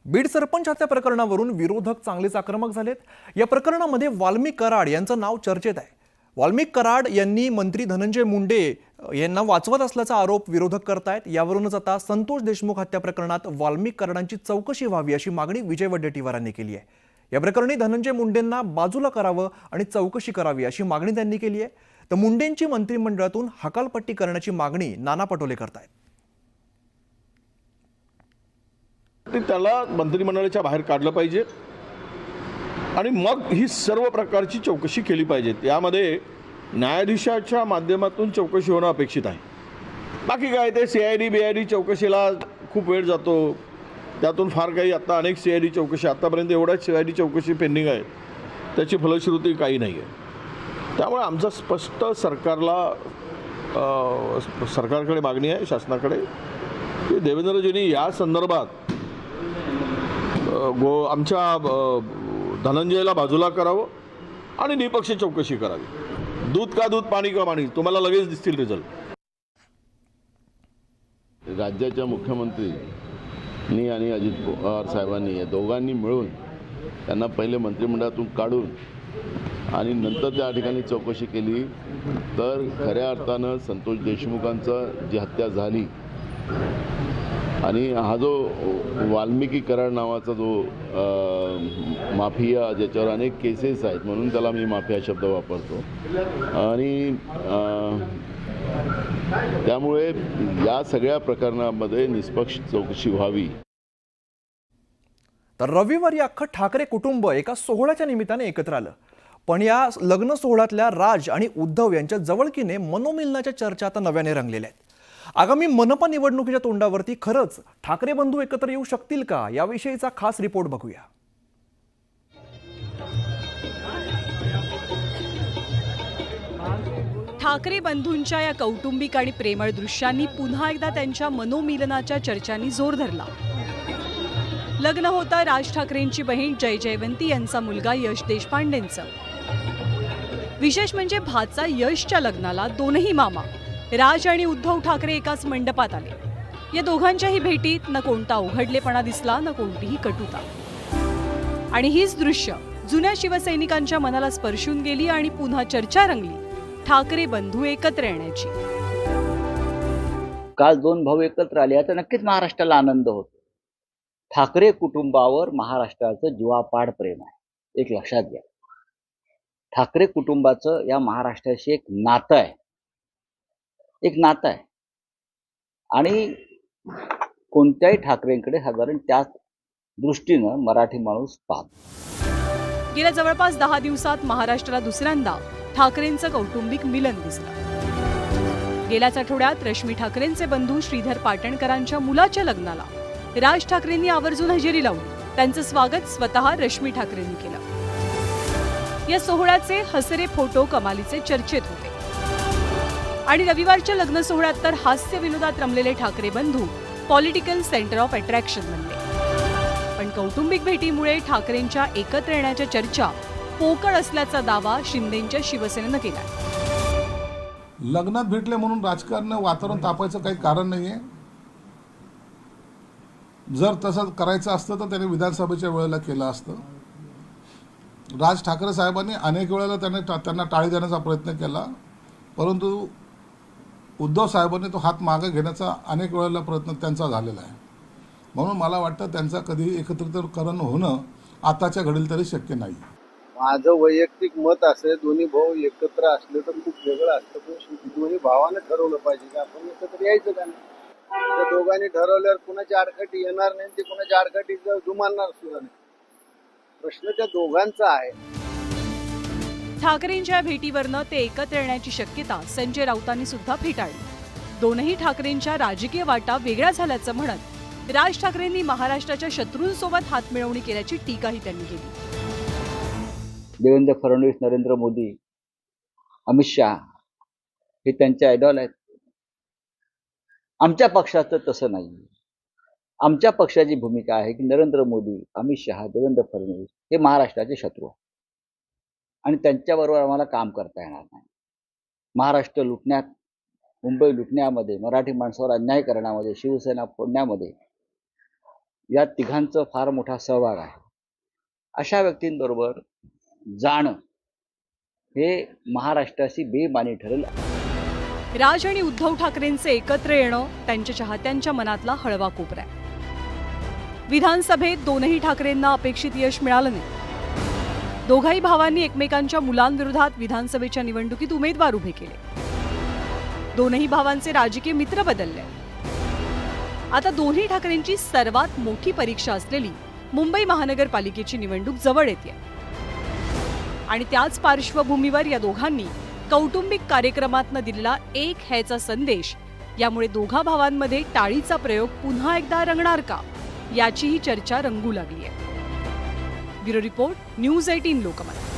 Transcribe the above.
बीड सरपंच हत्या प्रकरणावरून विरोधक चांगलेच आक्रमक झालेत। या प्रकरणामध्ये वाल्मिक कराड यांचं नाव चर्चेत आहे। वाल्मिक कराड यांनी मंत्री धनंजय मुंडे यांना वाचवत असल्याचा आरोप विरोधक करतायत। यावरूनच आता संतोष देशमुख हत्या प्रकरणात वाल्मिक कराडांची चौकशी व्हावी अशी मागणी विजय वडेट्टीवारांनी केली आहे। या प्रकरणी धनंजय मुंडेंना बाजूला करावं आणि चौकशी करावी अशी मागणी त्यांनी केली आहे। तर मुंडेंची मंत्रिमंडळातून हकालपट्टी करण्याची मागणी नाना पटोले करतायत। त्याला मंत्रिमंडळाच्या बाहेर काढलं पाहिजे आणि मग ही सर्व प्रकारची चौकशी केली पाहिजे। यामध्ये न्यायाधीशाच्या माध्यमातून चौकशी होणं अपेक्षित आहे। बाकी काय ते CID BID चौकशीला खूप वेळ जातो, त्यातून फार काही आता अनेक CID चौकशी आतापर्यंत एवढ्याच CID चौकशी पेंडिंग आहे, त्याची फलश्रुती काही नाही आहे। त्यामुळे आमचं स्पष्ट सरकारकडे मागणी आहे, शासनाकडे, की देवेंद्रजींनी या संदर्भात आमच्या धनंजयला बाजूला करावं आणि निपक्ष चौकशी करावी। दूध का दूध पाणी का पाणी, तुम्हाला लगेच दिसतील रिझल्ट। राज्याच्या मुख्यमंत्रींनी आणि अजित पवार साहेबांनी या दोघांनी मिळून त्यांना पहिले मंत्रिमंडळातून काढून आणि नंतर त्या ठिकाणी चौकशी केली तर खऱ्या अर्थानं संतोष देशमुखांचं जी हत्या झाली आणि हा जो वाल्मिकी कराड नावाचा जो माफिया, ज्याच्यावर अनेक केसेस आहेत म्हणून त्याला मी माफिया शब्द वापरतो, आणि त्यामुळे या सगळ्या प्रकरणामध्ये निष्पक्ष चौकशी व्हावी। तर रविवारी अख्खं ठाकरे कुटुंब एका सोहळ्याच्या निमित्ताने एकत्र आलं। पण या लग्न सोहळ्यातल्या राज आणि उद्धव यांच्या जवळकीने मनोमिलनाच्या चर्चा आता नव्याने रंगलेल्या आहेत। आगामी मनपा निवडणुकीच्या तोंडावरती खरंच ठाकरे बंधू एकत्र येऊ शकतील का, याविषयीचा खास रिपोर्ट बघूया। ठाकरे बंधूंच्या या कौटुंबिक आणि प्रेमळ दृश्यांनी पुन्हा एकदा त्यांच्या मनोमिलनाच्या चर्चांनी जोर धरला। लग्न होतं राज ठाकरेंची बहीण जय जयवंती यांचा मुलगा यश देशपांडेंचं। विशेष म्हणजे भाचा यशच्या लग्नाला दोनही मामा राज आणि उद्धव ठाकरे एकाच मंडपात आले। या दोघांच्याही भेटीत न कोणता उघडलेपणा दिसला, न कोणतीही कटुता। आणि हीच दृश्य जुन्या शिवसैनिकांच्या मनाला स्पर्शून गेली आणि पुन्हा चर्चा रंगली ठाकरे बंधू एकत्र येण्याची। काल दोन भाऊ एकत्र आले तर नक्कीच महाराष्ट्राला आनंद होतो। ठाकरे कुटुंबावर महाराष्ट्राचं जीवापाड प्रेम आहे, एक लक्षात घ्या। ठाकरे कुटुंबाचं या महाराष्ट्राशी एक नातं आहे, आणि कोणत्याही ठाकरेंकडे साधारण त्याच दृष्टीनं मराठी माणूस पाहतो। गेल्या जवळपास 10 दिवसात महाराष्ट्राला दुसऱ्यांदा ठाकरेंचं कौटुंबिक मिलन दिसलं। गेल्याच आठवड्यात रश्मी ठाकरेंचे बंधू श्रीधर पाटणकरांच्या मुलाच्या लग्नाला राज ठाकरेंनी आवर्जून हजेरी लावून त्यांचं स्वागत स्वतः रश्मी ठाकरेंनी केलं। या सोहळ्याचे हसरे फोटो कमालीचे चर्चेत होते आणि रविवारच्या लग्न सोहळ्यात तर हास्य विनोदात रमलेले ठाकरे बंधू पॉलिटिकल सेंटर ऑफ अट्रॅक्शन बनले। पण कौटुंबिक भेटीमुळे ठाकरेंच्या एकत्र येण्याच्या चर्चा पोकळ असल्याचा दावा शिंदेंच्या शिवसेनेनं केलाय। लग्नात भेटले म्हणून राजकारण वातावरण तापायचं काही कारण नाहीये। जर तसं करायचं असतं तर त्यांनी विधानसभेच्या वेळेला केलं असतं। राज ठाकरे साहेबांनी अनेक वेळेला त्यांना टाळी देण्याचा प्रयत्न केला, परंतु उद्धव साहेबांनी तो हात मागे घेण्याचा अनेक वेळेला प्रयत्न त्यांचा झालेला आहे। म्हणून मला वाटतं त्यांचा कधी एकत्रीकरण होणं आताच्या घडीला तरी शक्य नाही। माझं वैयक्तिक मत असे, दोन्ही भाऊ एकत्र असले तर खूप वेगळं असतं, पण दोन्ही भावाने ठरवलं पाहिजे की आपण एकत्र यायचं का नाही। त्या दोघांनी ठरवल्यावर कुणाची आडकाठी येणार नाही, ते कुणाच्या आडकाठी जुमानणार सुद्धा नाही। प्रश्न त्या दोघांचा आहे। ठाकरेंच्या भेटीवरनं ते एकत्र येण्याची शक्यता संजय राऊतांनी सुद्धा फेटाळली। दोनही ठाकरेंच्या राजकीय वाटा वेगळ्या झाल्याचं म्हणत राज ठाकरेंनी महाराष्ट्राच्या शत्रूंसोबत हातमिळवणी केल्याची टीकाही त्यांनी केली। देवेंद्र फडणवीस, नरेंद्र मोदी, अमित शहा हे त्यांचे आयडॉल आहेत। आमच्या पक्षाचं तसं नाही। आमच्या पक्षाची भूमिका आहे की नरेंद्र मोदी, अमित शहा, देवेंद्र फडणवीस हे महाराष्ट्राचे शत्रू आहेत आणि त्यांच्याबरोबर आम्हाला काम करता येणार नाही। महाराष्ट्र लुटण्यात, मुंबई लुटण्यामध्ये, मराठी माणसावर अन्याय करण्यामध्ये, शिवसेना फोडण्यामध्ये या तिघांचं फार मोठा सहभाग आहे. अशा व्यक्तींबरोबर जाणं हे महाराष्ट्राची बेमानी ठरेल. राज आणि उद्धव ठाकरेंचे एकत्र येणं त्यांच्या चाहत्यांच्या मनातला हळवा कोपरा आहे. विधानसभेत दोनही ठाकरेंना अपेक्षित यश मिळालं नाही. दोघाही भावांनी एकमेकांच्या मुलांविरोधात विधानसभेच्या निवडणुकीत उमेदवार उभे केले. दोनही भावांचे राजकीय मित्र बदलले. आता दोन्ही ठाकरेंची सर्वात मोठी परीक्षा असलेली मुंबई महानगरपालिकेची निवडणूक जवळ येते आणि त्याच पार्श्वभूमीवर या दोघांनी कौटुंबिक कार्यक्रमातनं दिलेला एक ह्याचा संदेश यामुळे दोघा भावांमध्ये टाळीचा प्रयोग पुन्हा एकदा रंगणार का याचीही चर्चा रंगू लागली आहे. Bureau report, news 18 Lokmat.